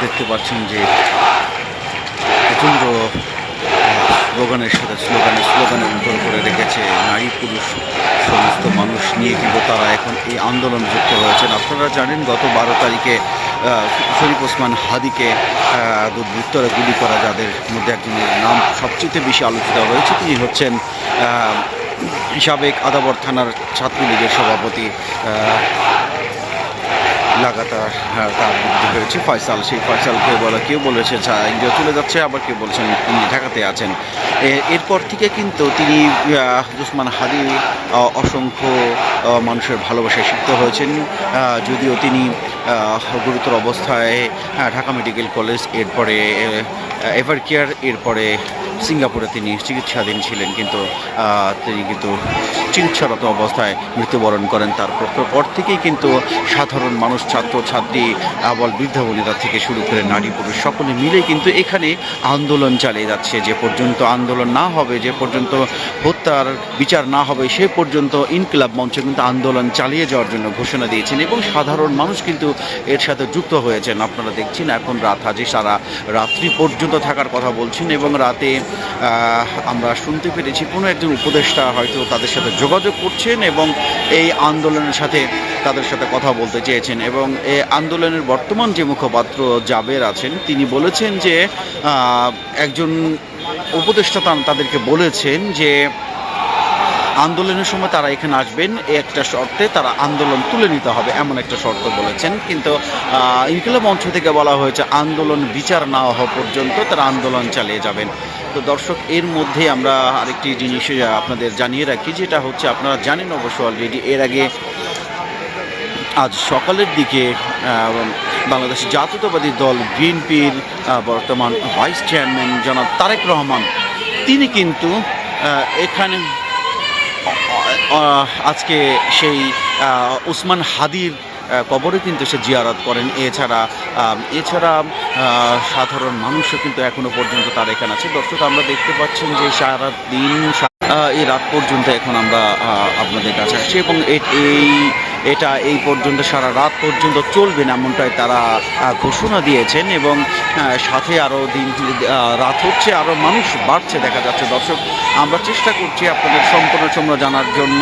দেখতে পাচ্ছেন যে প্রচণ্ড স্লোগানের সাথে স্লোগানের মতন করে রেখেছে নারী পুরুষ সমস্ত মানুষ নিয়ে কিন্তু তারা এখন এই আন্দোলন যুক্ত হয়েছেন। আপনারা জানেন গত 12 তারিখে শরীফ ওসমান হাদিকে দুর্বৃত্তরা গুলি করা, যাদের মধ্যে একজনের নাম সবচেয়ে বেশি আলোচিত হয়েছে। তিনি হচ্ছেন সাবেক আদাবর থানার ছাত্রলীগের সভাপতি লাগাতার তার বিরুদ্ধে হয়েছে ফয়সাল। সেই ফয়সালকে কেউ বলেছে ইন্ডিয়া চলে যাচ্ছে, আবার কেউ বলছেন তিনি ঢাকাতে আছেন। এরপর থেকে কিন্তু তিনি ওসমান হাদি অসংখ্য মানুষের ভালোবাসায় সিক্ত হয়েছেন, যদিও তিনি গুরুতর অবস্থায় ঢাকা মেডিকেল কলেজ, এরপরে এভার কেয়ার, এরপরে সিঙ্গাপুরে তিনি চিকিৎসাধীন ছিলেন, কিন্তু তিনি চিকিৎসারত অবস্থায় মৃত্যুবরণ করেন। তারপর থেকেই কিন্তু সাধারণ মানুষ, ছাত্রছাত্রী, আবার বৃদ্ধ বনিতা থেকে শুরু করে নারী পুরুষ সকলে মিলে কিন্তু এখানে আন্দোলন চালিয়ে যাচ্ছে। যে পর্যন্ত আন্দোলন না হবে, যে পর্যন্ত হত্যার বিচার না হবে, সে পর্যন্ত ইনকিলাব মঞ্চ কিন্তু আন্দোলন চালিয়ে যাওয়ার জন্য ঘোষণা দিয়েছেন এবং সাধারণ মানুষ কিন্তু এর সাথে যুক্ত হয়েছেন। আপনারা দেখছেন এখন রাত হাজে, সারা রাত্রি পর্যন্ত থাকার কথা বলছেন এবং রাতে আমরা শুনতে পেরেছি কোনো একজন উপদেষ্টা হয়তো তাদের সাথে যোগাযোগ করছেন এবং এই আন্দোলনের সাথে তাদের সাথে কথা বলতে চেয়েছেন। এবং এই আন্দোলনের বর্তমান যে মুখপাত্র জাবের আছেন, তিনি বলেছেন যে একজন উপদেষ্টা তাদেরকে বলেছেন যে আন্দোলনের সময় তারা এখানে আসবেন, একটা শর্তে তারা আন্দোলন তুলে নিতে হবে, এমন একটা শর্ত বলেছেন। কিন্তু ইনকিলাব মঞ্চ থেকে বলা হয়েছে আন্দোলন বিচার না হওয়া পর্যন্ত তারা আন্দোলন চালিয়ে যাবেন। তো দর্শক, এর মধ্যে আমরা আরেকটি জিনিস আপনাদের জানিয়ে রাখি, যেটা হচ্ছে আপনারা জানেন অবশ্য অলরেডি, এর আগে আজ সকালের দিকে বাংলাদেশ জাতীয়তাবাদী দল বিএনপির বর্তমান ভাইস চেয়ারম্যান জনাব তারেক রহমান, তিনি কিন্তু এখানে আজকে সেই ওসমান হাদির কবরে কিন্তু সে জিয়ারত করেন। এছাড়া সাধারণ মানুষও কিন্তু এখনো পর্যন্ত তার এখানে আছে। দর্শক, আমরা দেখতে পাচ্ছেন যে সারা দিন এই রাত পর্যন্ত এখন আমরা আপনাদের কাছে আসছি এবং এটা এই পর্যন্ত সারা রাত পর্যন্ত চলবে না, এমনটাই তারা ঘোষণা দিয়েছেন। এবং সাথে আরও রাত হচ্ছে, আরও মানুষ বাড়ছে দেখা যাচ্ছে। দর্শক, আমরা চেষ্টা করছি আপনাদের সম্পূর্ণ সময় জানার জন্য।